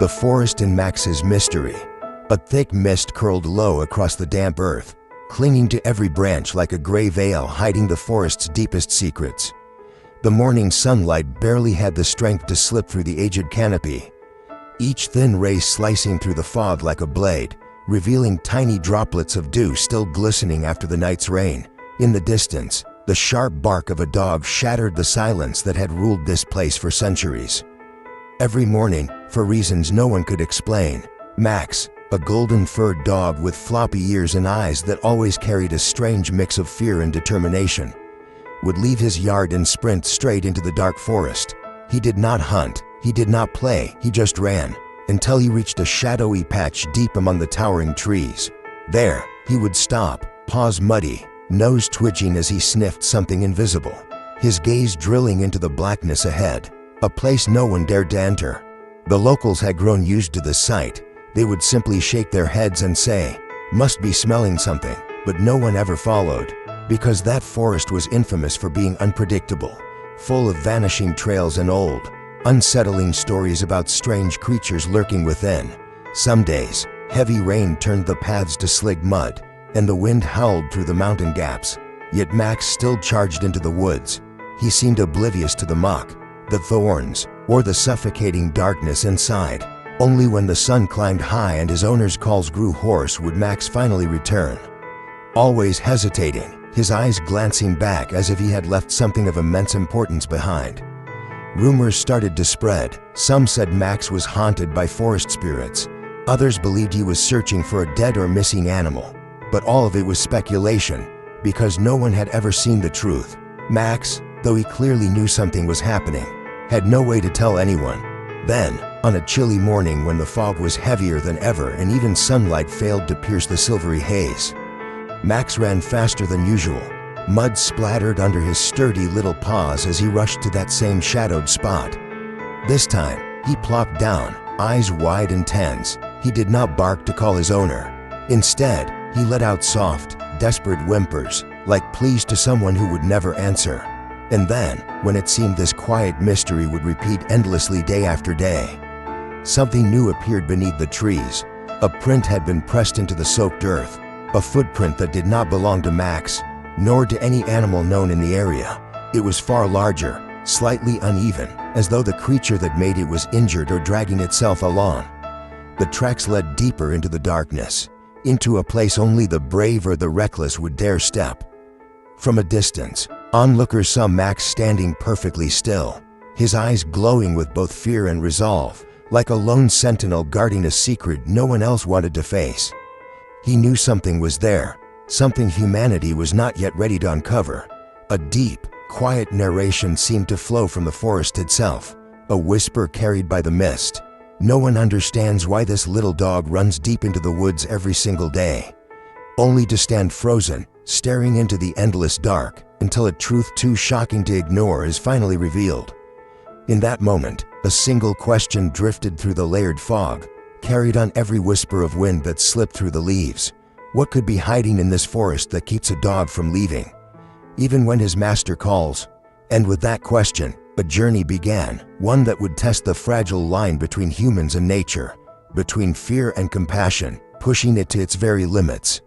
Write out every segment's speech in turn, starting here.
The forest in Max's mystery. A thick mist curled low across the damp earth, clinging to every branch like a gray veil hiding the forest's deepest secrets. The morning sunlight barely had the strength to slip through the aged canopy, each thin ray slicing through the fog like a blade, revealing tiny droplets of dew still glistening after the night's rain. In the distance, the sharp bark of a dog shattered the silence that had ruled this place for centuries. Every morning, for reasons no one could explain, Max, a golden-furred dog with floppy ears and eyes that always carried a strange mix of fear and determination, would leave his yard and sprint straight into the dark forest. He did not hunt, he did not play, he just ran, until he reached a shadowy patch deep among the towering trees. There, he would stop, paws muddy, nose twitching as he sniffed something invisible, his gaze drilling into the blackness ahead, a place no one dared to enter. The locals had grown used to the sight. They would simply shake their heads and say, "Must be smelling something," but no one ever followed, because that forest was infamous for being unpredictable, full of vanishing trails and old, unsettling stories about strange creatures lurking within. Some days, heavy rain turned the paths to slick mud, and the wind howled through the mountain gaps. Yet Max still charged into the woods. He seemed oblivious to the muck, the thorns, or the suffocating darkness inside. Only when the sun climbed high and his owner's calls grew hoarse would Max finally return. Always hesitating, his eyes glancing back as if he had left something of immense importance behind. Rumors started to spread. Some said Max was haunted by forest spirits. Others believed he was searching for a dead or missing animal. But all of it was speculation, because no one had ever seen the truth. Max, though he clearly knew something was happening, had no way to tell anyone. Then, on a chilly morning when the fog was heavier than ever and even sunlight failed to pierce the silvery haze, Max ran faster than usual. Mud splattered under his sturdy little paws as he rushed to that same shadowed spot. This time, he plopped down, eyes wide and tense. He did not bark to call his owner. Instead, he let out soft, desperate whimpers, like pleas to someone who would never answer. And then, when it seemed this quiet mystery would repeat endlessly day after day, something new appeared beneath the trees. A print had been pressed into the soaked earth, a footprint that did not belong to Max, nor to any animal known in the area. It was far larger, slightly uneven, as though the creature that made it was injured or dragging itself along. The tracks led deeper into the darkness, into a place only the brave or the reckless would dare step. From a distance, onlookers saw Max standing perfectly still, his eyes glowing with both fear and resolve, like a lone sentinel guarding a secret no one else wanted to face. He knew something was there, something humanity was not yet ready to uncover. A deep, quiet narration seemed to flow from the forest itself, a whisper carried by the mist. No one understands why this little dog runs deep into the woods every single day, only to stand frozen, staring into the endless dark, until a truth too shocking to ignore is finally revealed. In that moment, a single question drifted through the layered fog, carried on every whisper of wind that slipped through the leaves. What could be hiding in this forest that keeps a dog from leaving, even when his master calls? And with that question, a journey began, one that would test the fragile line between humans and nature, between fear and compassion, pushing it to its very limits.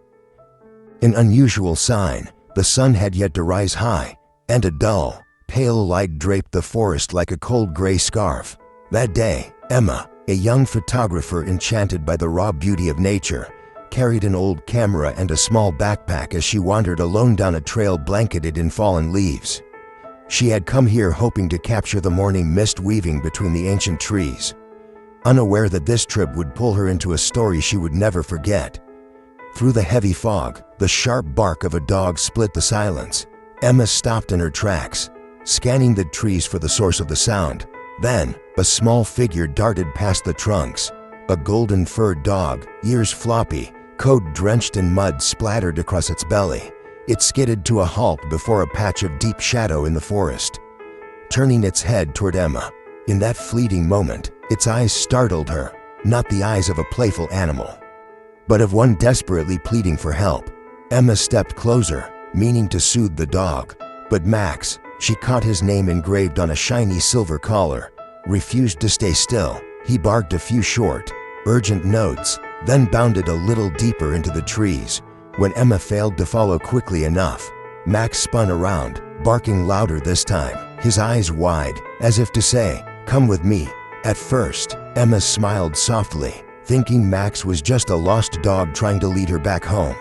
An unusual sign: the sun had yet to rise high, and a dull, pale light draped the forest like a cold gray scarf. That day, Emma, a young photographer enchanted by the raw beauty of nature, carried an old camera and a small backpack as she wandered alone down a trail blanketed in fallen leaves. She had come here hoping to capture the morning mist weaving between the ancient trees, unaware that this trip would pull her into a story she would never forget. Through the heavy fog, the sharp bark of a dog split the silence. Emma stopped in her tracks, scanning the trees for the source of the sound. Then, a small figure darted past the trunks. A golden-furred dog, ears floppy, coat drenched in mud splattered across its belly. It skidded to a halt before a patch of deep shadow in the forest, turning its head toward Emma. In that fleeting moment, its eyes startled her, not the eyes of a playful animal, but of one desperately pleading for help. Emma stepped closer, meaning to soothe the dog, but Max, she caught his name engraved on a shiny silver collar, refused to stay still. He barked a few short, urgent notes, then bounded a little deeper into the trees. When Emma failed to follow quickly enough, Max spun around, barking louder this time, his eyes wide, as if to say, "Come with me." At first, Emma smiled softly, thinking Max was just a lost dog trying to lead her back home.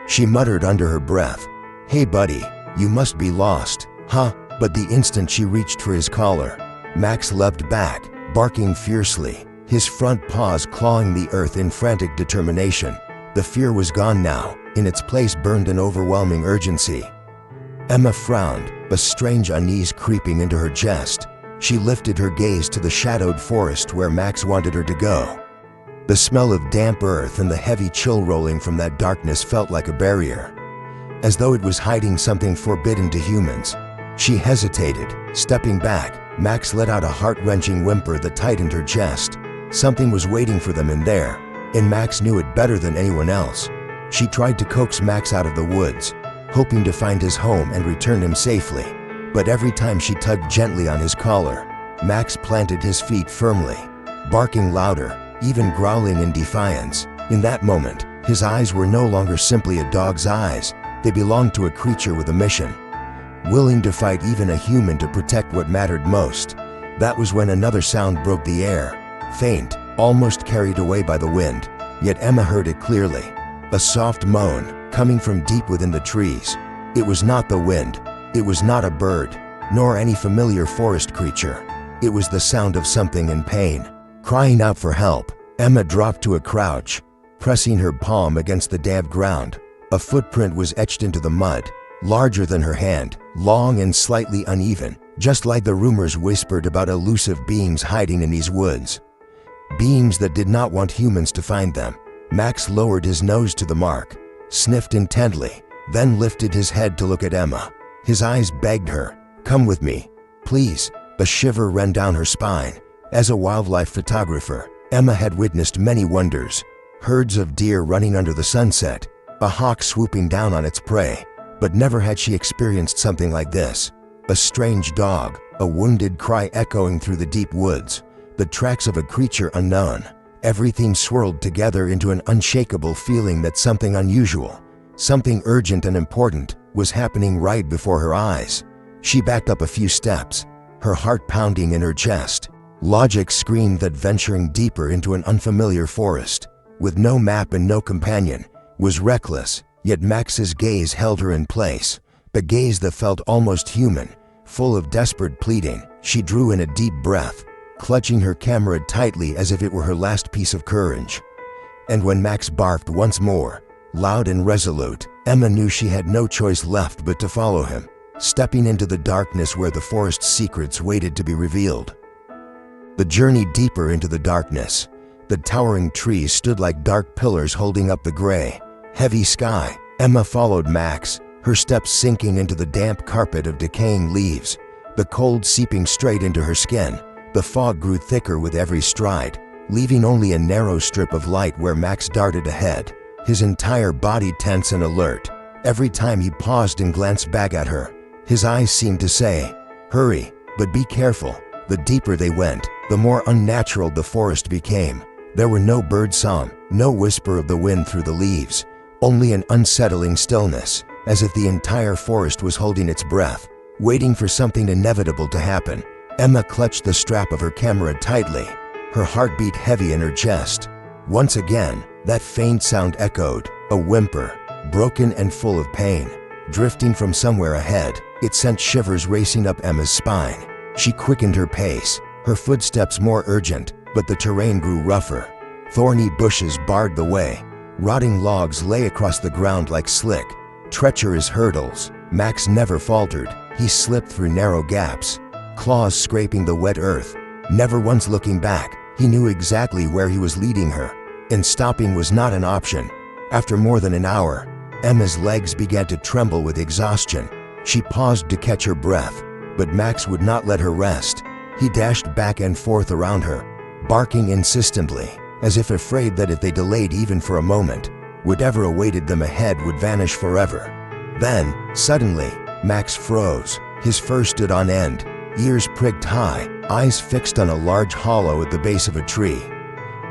She muttered under her breath, "Hey buddy, you must be lost, huh?" But the instant she reached for his collar, Max leapt back, barking fiercely, his front paws clawing the earth in frantic determination. The fear was gone now. In its place burned an overwhelming urgency. Emma frowned, a strange unease creeping into her chest. She lifted her gaze to the shadowed forest where Max wanted her to go. The smell of damp earth and the heavy chill rolling from that darkness felt like a barrier, as though it was hiding something forbidden to humans. She hesitated, stepping back. Max let out a heart-wrenching whimper that tightened her chest. Something was waiting for them in there, and Max knew it better than anyone else. She tried to coax Max out of the woods, hoping to find his home and return him safely. But every time she tugged gently on his collar, Max planted his feet firmly, barking louder, even growling in defiance. In that moment, his eyes were no longer simply a dog's eyes. They belonged to a creature with a mission, willing to fight even a human to protect what mattered most. That was when another sound broke the air, faint, almost carried away by the wind. Yet Emma heard it clearly. A soft moan, coming from deep within the trees. It was not the wind. It was not a bird, nor any familiar forest creature. It was the sound of something in pain, crying out for help. Emma dropped to a crouch, pressing her palm against the damp ground. A footprint was etched into the mud, larger than her hand, long and slightly uneven, just like the rumors whispered about elusive beings hiding in these woods. Beings that did not want humans to find them. Max lowered his nose to the mark, sniffed intently, then lifted his head to look at Emma. His eyes begged her, "Come with me, please." A shiver ran down her spine. As a wildlife photographer, Emma had witnessed many wonders. Herds of deer running under the sunset, a hawk swooping down on its prey. But never had she experienced something like this. A strange dog, a wounded cry echoing through the deep woods, the tracks of a creature unknown. Everything swirled together into an unshakable feeling that something unusual, something urgent and important, was happening right before her eyes. She backed up a few steps, her heart pounding in her chest. Logic screamed that venturing deeper into an unfamiliar forest, with no map and no companion, was reckless. Yet Max's gaze held her in place, a gaze that felt almost human, full of desperate pleading. She drew in a deep breath, clutching her camera tightly as if it were her last piece of courage. And when Max barked once more, loud and resolute, Emma knew she had no choice left but to follow him, stepping into the darkness where the forest's secrets waited to be revealed. The journey deeper into the darkness. The towering trees stood like dark pillars holding up the gray, heavy sky. Emma followed Max, her steps sinking into the damp carpet of decaying leaves, the cold seeping straight into her skin. The fog grew thicker with every stride, leaving only a narrow strip of light where Max darted ahead, his entire body tense and alert. Every time he paused and glanced back at her, his eyes seemed to say, "Hurry, but be careful." The deeper they went, the more unnatural the forest became. There were no birdsong, no whisper of the wind through the leaves, only an unsettling stillness, as if the entire forest was holding its breath, waiting for something inevitable to happen. Emma clutched the strap of her camera tightly, her heart beat heavy in her chest. Once again, that faint sound echoed, a whimper, broken and full of pain, drifting from somewhere ahead. It sent shivers racing up Emma's spine. She quickened her pace, her footsteps more urgent, but the terrain grew rougher. Thorny bushes barred the way. Rotting logs lay across the ground like slick, treacherous hurdles. Max never faltered. He slipped through narrow gaps, claws scraping the wet earth. Never once looking back, he knew exactly where he was leading her, and stopping was not an option. After more than an hour, Emma's legs began to tremble with exhaustion. She paused to catch her breath, but Max would not let her rest. He dashed back and forth around her, barking insistently, as if afraid that if they delayed even for a moment, whatever awaited them ahead would vanish forever. Then, suddenly, Max froze. His fur stood on end, ears pricked high, eyes fixed on a large hollow at the base of a tree.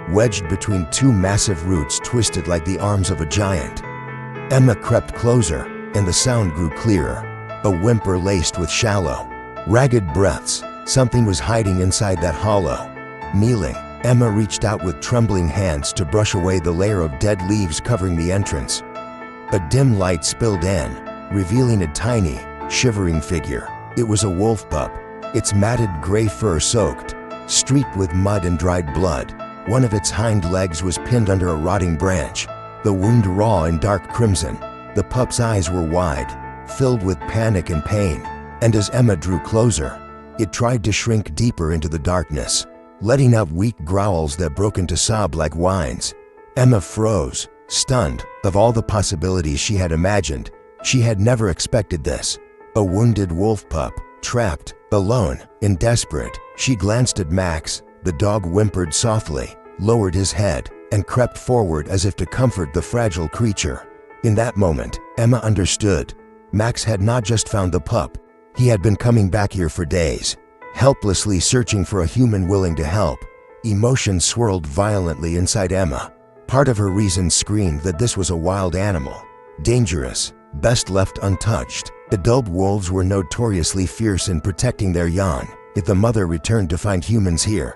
Wedged between two massive roots twisted like the arms of a giant. Emma crept closer, and the sound grew clearer, a whimper laced with shallow, ragged breaths. Something was hiding inside that hollow. Kneeling, Emma reached out with trembling hands to brush away the layer of dead leaves covering the entrance. A dim light spilled in, revealing a tiny, shivering figure. It was a wolf pup, its matted gray fur soaked, streaked with mud and dried blood. One of its hind legs was pinned under a rotting branch, the wound raw and dark crimson. The pup's eyes were wide, filled with panic and pain, and as Emma drew closer, it tried to shrink deeper into the darkness, letting out weak growls that broke into sob like whines. Emma froze, stunned. Of all the possibilities she had imagined, she had never expected this. A wounded wolf pup, trapped, alone, and desperate. She glanced at Max. The dog whimpered softly, lowered his head, and crept forward as if to comfort the fragile creature. In that moment, Emma understood. Max had not just found the pup. He had been coming back here for days, helplessly searching for a human willing to help. Emotions swirled violently inside Emma. Part of her reason screamed that this was a wild animal, dangerous, best left untouched. Adult wolves were notoriously fierce in protecting their young. If the mother returned to find humans here,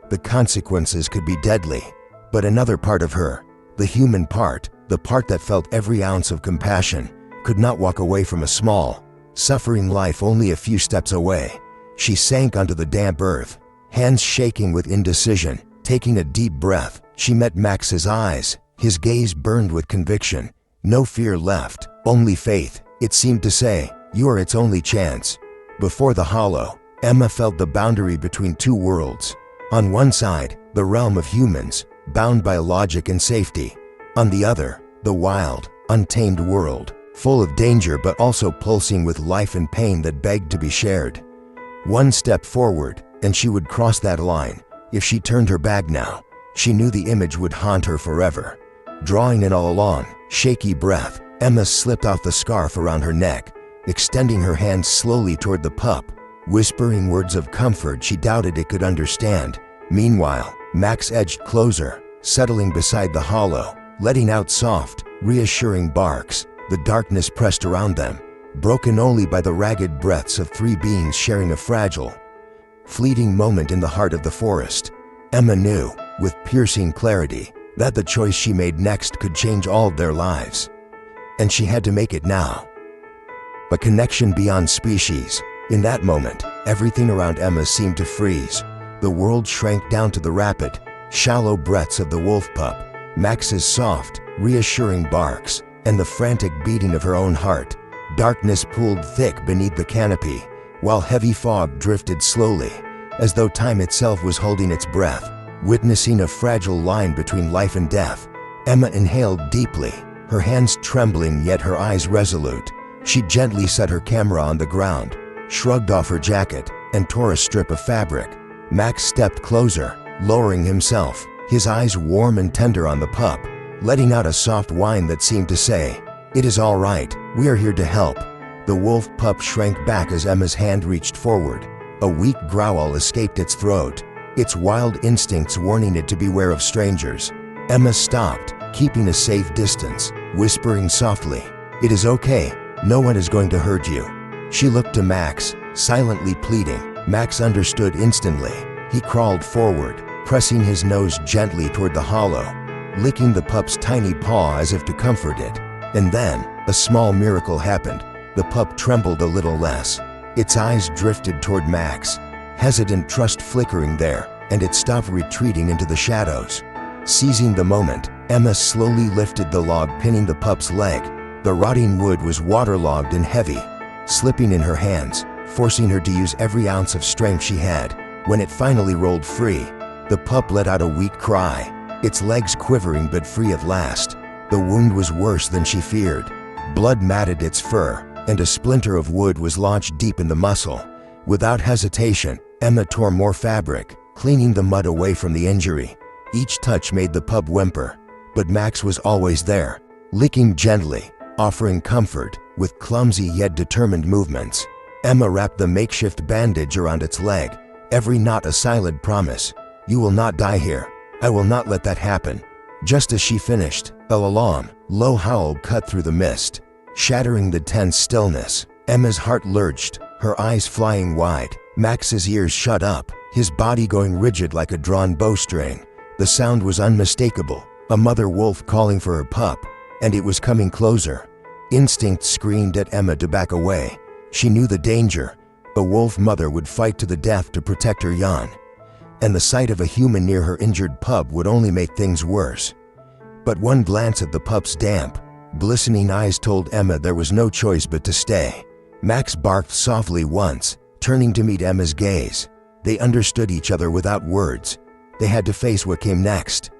the consequences could be deadly. But another part of her, the human part, the part that felt every ounce of compassion, could not walk away from a small, suffering life only a few steps away. She sank onto the damp earth, hands shaking with indecision. Taking a deep breath, she met Max's eyes. His gaze burned with conviction. No fear left, only faith. It seemed to say, "You are its only chance." Before the hollow, Emma felt the boundary between two worlds. On one side, the realm of humans, bound by logic and safety. On the other, the wild, untamed world, full of danger but also pulsing with life and pain that begged to be shared. One step forward, and she would cross that line. If she turned her back now, she knew the image would haunt her forever. Drawing in all along, shaky breath, Emma slipped off the scarf around her neck, extending her hands slowly toward the pup, whispering words of comfort she doubted it could understand. Meanwhile, Max edged closer, settling beside the hollow, letting out soft, reassuring barks. The darkness pressed around them, broken only by the ragged breaths of three beings sharing a fragile, fleeting moment in the heart of the forest. Emma knew, with piercing clarity, that the choice she made next could change all of their lives. And she had to make it now. A connection beyond species. In that moment, everything around Emma seemed to freeze. The world shrank down to the rapid, shallow breaths of the wolf pup, Max's soft, reassuring barks, and the frantic beating of her own heart. Darkness pooled thick beneath the canopy, while heavy fog drifted slowly, as though time itself was holding its breath. Witnessing a fragile line between life and death, Emma inhaled deeply, her hands trembling yet her eyes resolute. She gently set her camera on the ground, shrugged off her jacket, and tore a strip of fabric. Max stepped closer, lowering himself, his eyes warm and tender on the pup, letting out a soft whine that seemed to say, "It is all right, we are here to help." The wolf pup shrank back as Emma's hand reached forward. A weak growl escaped its throat, its wild instincts warning it to beware of strangers. Emma stopped, keeping a safe distance, whispering softly, "It is okay, no one is going to hurt you." She looked to Max, silently pleading. Max understood instantly. He crawled forward, pressing his nose gently toward the hollow, licking the pup's tiny paw as if to comfort it. And then, a small miracle happened. The pup trembled a little less. Its eyes drifted toward Max, hesitant trust flickering there, and it stopped retreating into the shadows. Seizing the moment, Emma slowly lifted the log pinning the pup's leg. The rotting wood was waterlogged and heavy, slipping in her hands, forcing her to use every ounce of strength she had. When it finally rolled free, the pup let out a weak cry, its legs quivering but free at last. The wound was worse than she feared. Blood matted its fur, and a splinter of wood was lodged deep in the muscle. Without hesitation, Emma tore more fabric, cleaning the mud away from the injury. Each touch made the pup whimper, but Max was always there, licking gently, offering comfort with clumsy yet determined movements. Emma wrapped the makeshift bandage around its leg, every knot a silent promise. "You will not die here. I will not let that happen." Just as she finished, a low howl cut through the mist, shattering the tense stillness. Emma's heart lurched, her eyes flying wide. Max's ears shut up, his body going rigid like a drawn bowstring. The sound was unmistakable, a mother wolf calling for her pup, and it was coming closer. Instinct screamed at Emma to back away. She knew the danger. A wolf mother would fight to the death to protect her young, and the sight of a human near her injured pup would only make things worse. But one glance at the pup's damp, glistening eyes told Emma there was no choice but to stay. Max barked softly once, turning to meet Emma's gaze. They understood each other without words. They had to face what came next.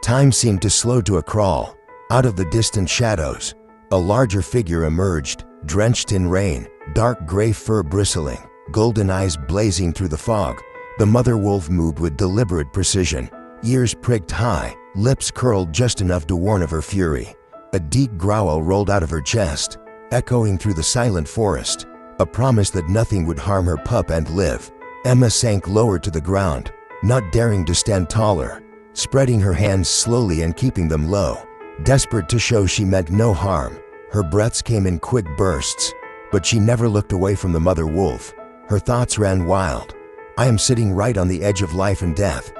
Time seemed to slow to a crawl. Out of the distant shadows, a larger figure emerged, drenched in rain, dark gray fur bristling, golden eyes blazing through the fog. The mother wolf moved with deliberate precision, ears pricked high, lips curled just enough to warn of her fury. A deep growl rolled out of her chest, echoing through the silent forest, a promise that nothing would harm her pup and live. Emma sank lower to the ground, not daring to stand taller, spreading her hands slowly and keeping them low, desperate to show she meant no harm. Her breaths came in quick bursts, but she never looked away from the mother wolf. Her thoughts ran wild. "I am sitting right on the edge of life and death.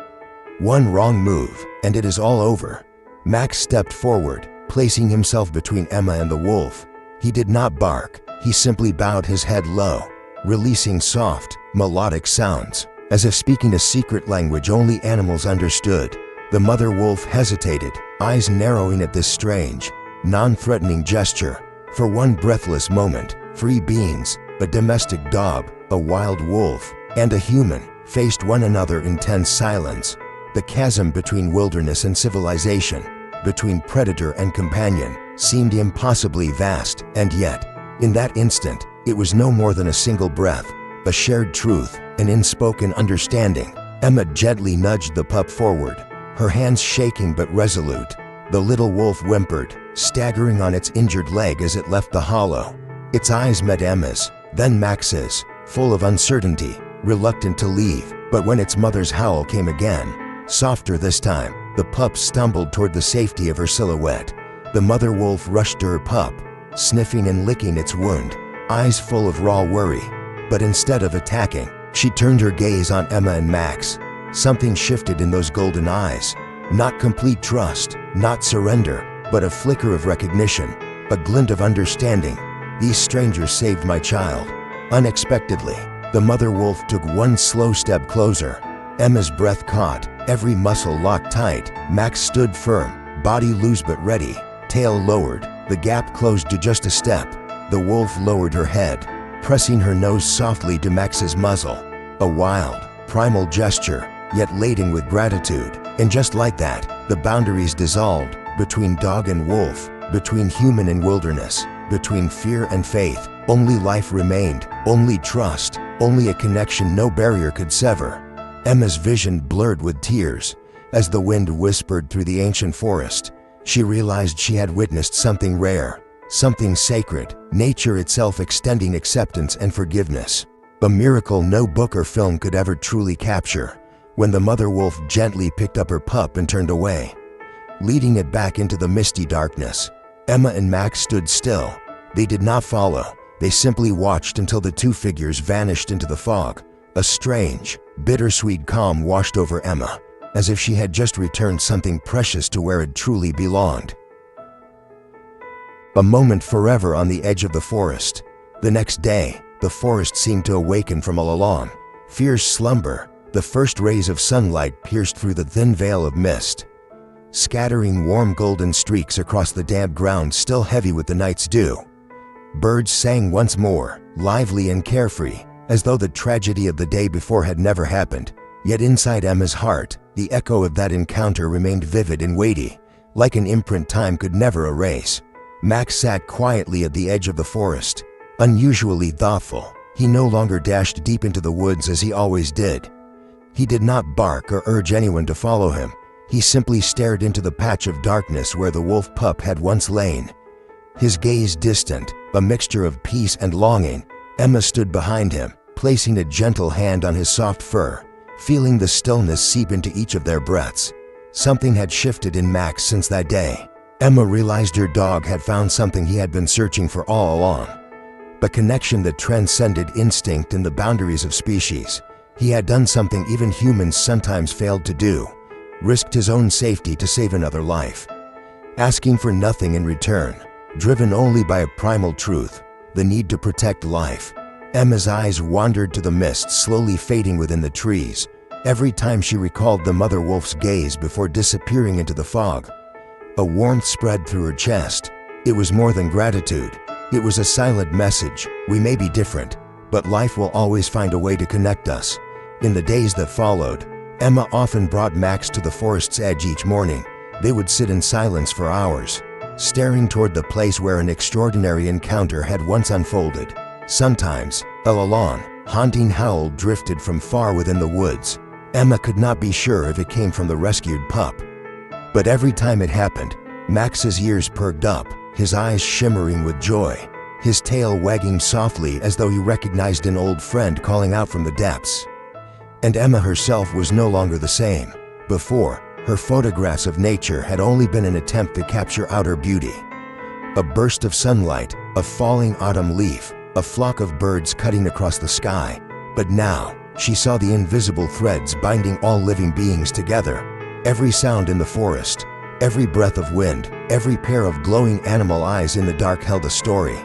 One wrong move, and it is all over." Max stepped forward, placing himself between Emma and the wolf. He did not bark, he simply bowed his head low, releasing soft, melodic sounds, as if speaking a secret language only animals understood. The mother wolf hesitated, eyes narrowing at this strange, non-threatening gesture. For one breathless moment, three beings, a domestic dog, a wild wolf, and a human, faced one another in tense silence. The chasm between wilderness and civilization, between predator and companion, seemed impossibly vast, and yet, in that instant, it was no more than a single breath, a shared truth, an unspoken understanding. Emma gently nudged the pup forward, her hands shaking but resolute. The little wolf whimpered, staggering on its injured leg as it left the hollow. Its eyes met Emma's, then Max's, full of uncertainty, reluctant to leave. But when its mother's howl came again, softer this time, the pup stumbled toward the safety of her silhouette. The mother wolf rushed to her pup, sniffing and licking its wound, eyes full of raw worry. But instead of attacking, she turned her gaze on Emma and Max. Something shifted in those golden eyes. Not complete trust, not surrender, but a flicker of recognition, a glint of understanding. "These strangers saved my child." Unexpectedly, the mother wolf took one slow step closer. Emma's breath caught, every muscle locked tight. Max stood firm, body loose but ready, tail lowered. The gap closed to just a step. The wolf lowered her head, pressing her nose softly to Max's muzzle. A wild, primal gesture, yet laden with gratitude. And just like that, the boundaries dissolved, between dog and wolf, between human and wilderness, between fear and faith. Only life remained, only trust, only a connection no barrier could sever. Emma's vision blurred with tears. As the wind whispered through the ancient forest, she realized she had witnessed something rare, something sacred, nature itself extending acceptance and forgiveness. A miracle no book or film could ever truly capture. When the mother wolf gently picked up her pup and turned away, leading it back into the misty darkness, Emma and Max stood still. They did not follow. They simply watched until the two figures vanished into the fog. A strange, bittersweet calm washed over Emma, as if she had just returned something precious to where it truly belonged. A moment forever on the edge of the forest. The next day, the forest seemed to awaken from a long, fierce slumber. The first rays of sunlight pierced through the thin veil of mist, scattering warm golden streaks across the damp ground still heavy with the night's dew. Birds sang once more, lively and carefree, as though the tragedy of the day before had never happened. Yet inside Emma's heart, the echo of that encounter remained vivid and weighty, like an imprint time could never erase. Max sat quietly at the edge of the forest, unusually thoughtful. He no longer dashed deep into the woods as he always did. He did not bark or urge anyone to follow him. He simply stared into the patch of darkness where the wolf pup had once lain. His gaze distant, a mixture of peace and longing, Emma stood behind him, placing a gentle hand on his soft fur, feeling the stillness seep into each of their breaths. Something had shifted in Max since that day. Emma realized her dog had found something he had been searching for all along. A connection that transcended instinct and the boundaries of species. He had done something even humans sometimes failed to do, risked his own safety to save another life. Asking for nothing in return, driven only by a primal truth, the need to protect life. Emma's eyes wandered to the mist slowly fading within the trees, every time she recalled the mother wolf's gaze before disappearing into the fog. A warmth spread through her chest. It was more than gratitude. It was a silent message: we may be different, but life will always find a way to connect us. In the days that followed, Emma often brought Max to the forest's edge each morning. They would sit in silence for hours, staring toward the place where an extraordinary encounter had once unfolded. Sometimes, a lulling, haunting howl drifted from far within the woods. Emma could not be sure if it came from the rescued pup. But every time it happened, Max's ears perked up, his eyes shimmering with joy, his tail wagging softly as though he recognized an old friend calling out from the depths. And Emma herself was no longer the same. Before, her photographs of nature had only been an attempt to capture outer beauty. A burst of sunlight, a falling autumn leaf, a flock of birds cutting across the sky. But now, she saw the invisible threads binding all living beings together. Every sound in the forest, every breath of wind, every pair of glowing animal eyes in the dark held a story.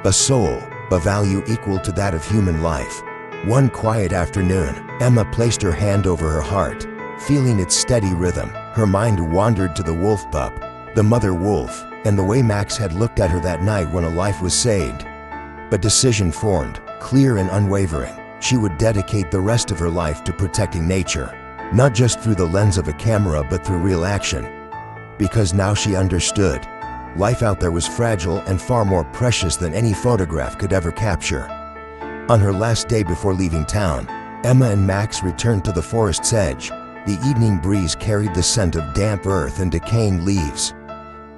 A soul, a value equal to that of human life. One quiet afternoon, Emma placed her hand over her heart, feeling its steady rhythm. Her mind wandered to the wolf pup, the mother wolf, and the way Max had looked at her that night when a life was saved. A decision formed, clear and unwavering. She would dedicate the rest of her life to protecting nature, not just through the lens of a camera but through real action. Because now she understood. Life out there was fragile and far more precious than any photograph could ever capture. On her last day before leaving town, Emma and Max returned to the forest's edge. The evening breeze carried the scent of damp earth and decaying leaves.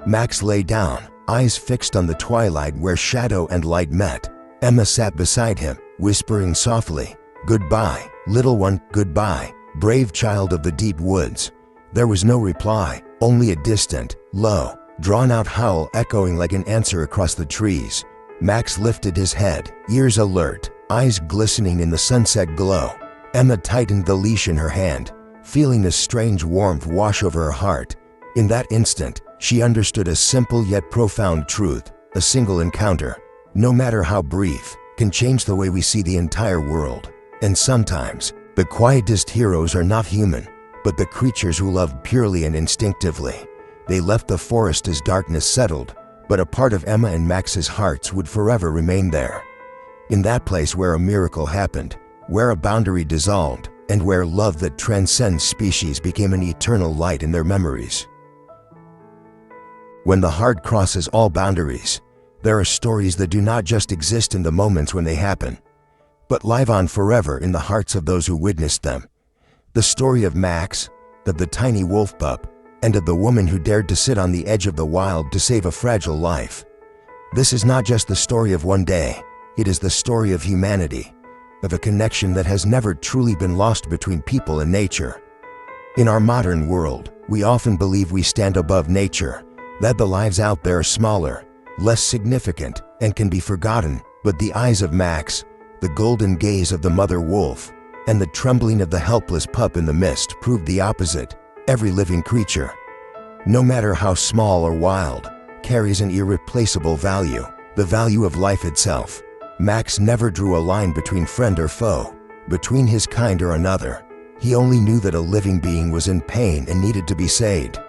Max lay down, eyes fixed on the twilight where shadow and light met. Emma sat beside him, whispering softly, "Goodbye, little one, goodbye, brave child of the deep woods." There was no reply, only a distant, low, drawn-out howl echoing like an answer across the trees. Max lifted his head, ears alert, eyes glistening in the sunset glow. Emma tightened the leash in her hand, feeling a strange warmth wash over her heart. In that instant, she understood a simple yet profound truth: a single encounter, no matter how brief, can change the way we see the entire world. And sometimes, the quietest heroes are not human, but the creatures who love purely and instinctively. They left the forest as darkness settled, but a part of Emma and Max's hearts would forever remain there. In that place where a miracle happened, where a boundary dissolved, and where love that transcends species became an eternal light in their memories. When the heart crosses all boundaries, there are stories that do not just exist in the moments when they happen, but live on forever in the hearts of those who witnessed them. The story of Max, of the tiny wolf pup, and of the woman who dared to sit on the edge of the wild to save a fragile life. This is not just the story of one day, it is the story of humanity, of a connection that has never truly been lost between people and nature. In our modern world, we often believe we stand above nature, that the lives out there are smaller, less significant, and can be forgotten. But the eyes of Max, the golden gaze of the mother wolf, and the trembling of the helpless pup in the mist proved the opposite. Every living creature, no matter how small or wild, carries an irreplaceable value, the value of life itself. Max never drew a line between friend or foe, between his kind or another. He only knew that a living being was in pain and needed to be saved.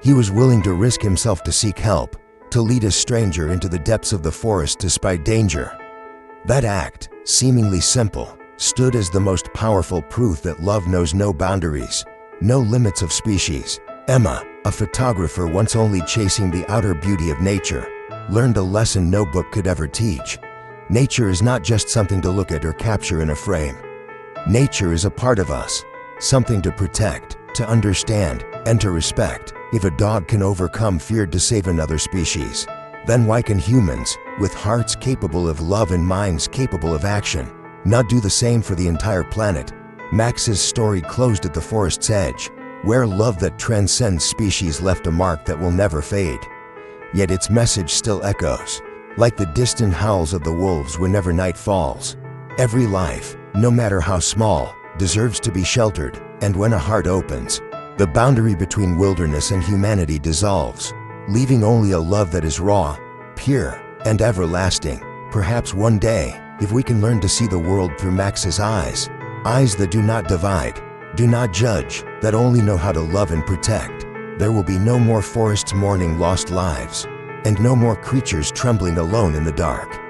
He was willing to risk himself to seek help, to lead a stranger into the depths of the forest despite danger. That act, seemingly simple, stood as the most powerful proof that love knows no boundaries, no limits of species. Emma, a photographer once only chasing the outer beauty of nature, learned a lesson no book could ever teach. Nature is not just something to look at or capture in a frame. Nature is a part of us, something to protect, to understand, and to respect. If a dog can overcome fear to save another species, then why can humans, with hearts capable of love and minds capable of action, not do the same for the entire planet? Max's story closed at the forest's edge, where love that transcends species left a mark that will never fade. Yet its message still echoes, like the distant howls of the wolves whenever night falls. Every life, no matter how small, deserves to be sheltered, and when a heart opens, the boundary between wilderness and humanity dissolves, leaving only a love that is raw, pure, and everlasting. Perhaps one day, if we can learn to see the world through Max's eyes, eyes that do not divide, do not judge, that only know how to love and protect, there will be no more forests mourning lost lives, and no more creatures trembling alone in the dark.